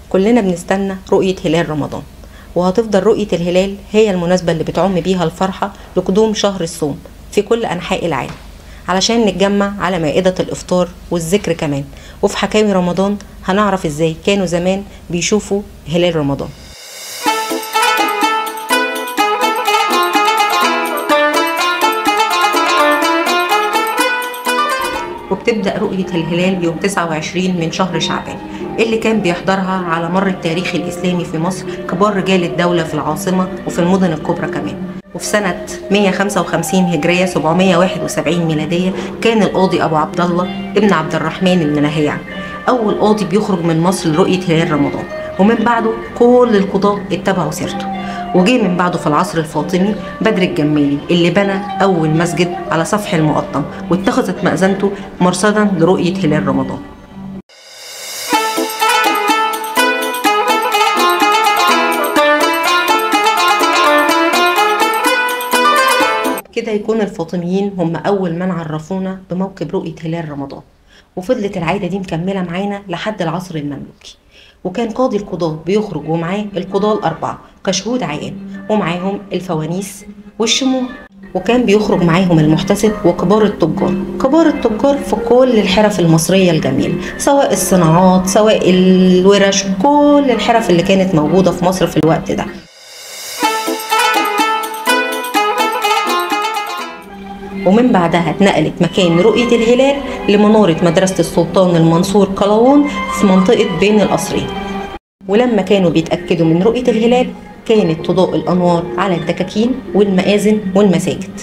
كلنا بنستنى رؤية هلال رمضان، وهتفضل رؤية الهلال هي المناسبة اللي بتعم بيها الفرحة لقدوم شهر الصوم في كل أنحاء العالم، علشان نتجمع على مائدة الإفطار والذكر كمان. وفي حكاوي رمضان هنعرف ازاي كانوا زمان بيشوفوا هلال رمضان. وبتبدأ رؤية الهلال يوم 29 من شهر شعبان، اللي كان بيحضرها على مر التاريخ الإسلامي في مصر كبار رجال الدولة في العاصمة وفي المدن الكبرى كمان. وفي سنة 155 هجرية 771 ميلادية كان القاضي أبو عبد الله ابن عبد الرحمن المناهيع أول قاضي بيخرج من مصر لرؤية هلال رمضان، ومن بعده كل القضاة اتبعوا سيرته. وجه من بعده في العصر الفاطمي بدر الجمالي اللي بنى أول مسجد على سفح المقطم، واتخذت مأذنته مرصدا لرؤية هلال رمضان. كده يكون الفاطميين هم أول من عرفونا بموكب رؤية هلال رمضان، وفضلت العادة دي مكملة معانا لحد العصر المملوكي. وكان قاضي القضاة بيخرج ومعاه القضاة الأربعة كشهود عيان، ومعاهم الفوانيس والشموع، وكان بيخرج معاهم المحتسب وكبار التجار. كبار التجار في كل الحرف المصرية الجميلة، سواء الصناعات سواء الورش، كل الحرف اللي كانت موجودة في مصر في الوقت ده. ومن بعدها اتنقلت مكان رؤية الهلال لمنارة مدرسة السلطان المنصور قلاوون في منطقة بين القصرين. ولما كانوا بيتأكدوا من رؤية الهلال كانت تضاء الأنوار على الدكاكين والمآذن والمساجد.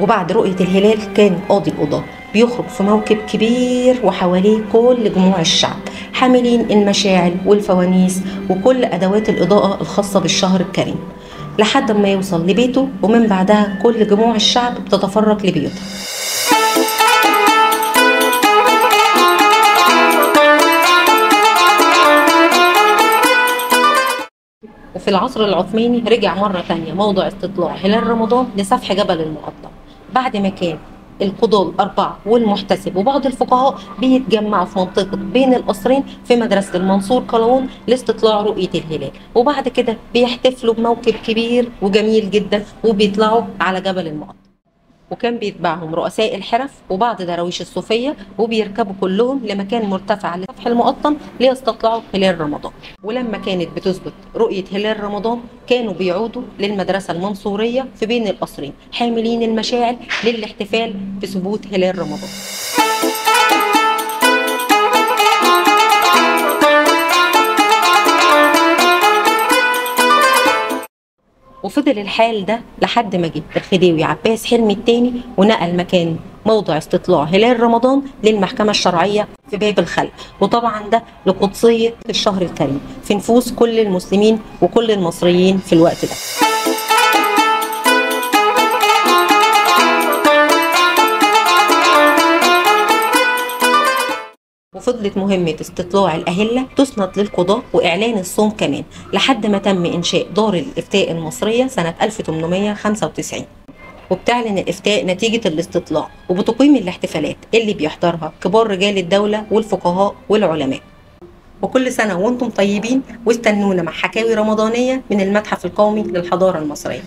وبعد رؤية الهلال كان قاضي القضاة بيخرج في موكب كبير وحواليه كل جموع الشعب حاملين المشاعل والفوانيس وكل أدوات الإضاءة الخاصة بالشهر الكريم، لحد ما يوصل لبيته، ومن بعدها كل جموع الشعب بتتفرق لبيوتها. وفي العصر العثماني رجع مرة تانية موضع استطلاع هلال رمضان لسفح جبل المقطم، بعد ما كان القضاة الأربعة والمحتسب وبعض الفقهاء بيتجمعوا في منطقة بين القصرين في مدرسة المنصور قلاوون لاستطلاع رؤية الهلال. وبعد كده بيحتفلوا بموكب كبير وجميل جدا وبيطلعوا على جبل المقطم، وكان بيتبعهم رؤساء الحرف وبعض دراويش الصوفية، وبيركبوا كلهم لمكان مرتفع لسفح المقطم ليستطلعوا هلال رمضان. ولما كانت بتثبت رؤية هلال رمضان كانوا بيعودوا للمدرسة المنصورية في بين القصرين حاملين المشاعل للاحتفال بثبوت هلال رمضان. وفضل الحال ده لحد ما جه الخديوي عباس حلمي الثاني ونقل مكان موضع استطلاع هلال رمضان للمحكمة الشرعية في باب الخلق، وطبعا ده لقدسية الشهر الكريم في نفوس كل المسلمين وكل المصريين في الوقت ده. وفضلت مهمة استطلاع الأهلة تسند للقضاء وإعلان الصوم كمان لحد ما تم إنشاء دار الإفتاء المصرية سنة 1895، وبتعلن الإفتاء نتيجة الاستطلاع وبتقيم الاحتفالات اللي بيحضرها كبار رجال الدولة والفقهاء والعلماء. وكل سنة وانتم طيبين، واستنونا مع حكاوي رمضانية من المتحف القومي للحضارة المصرية.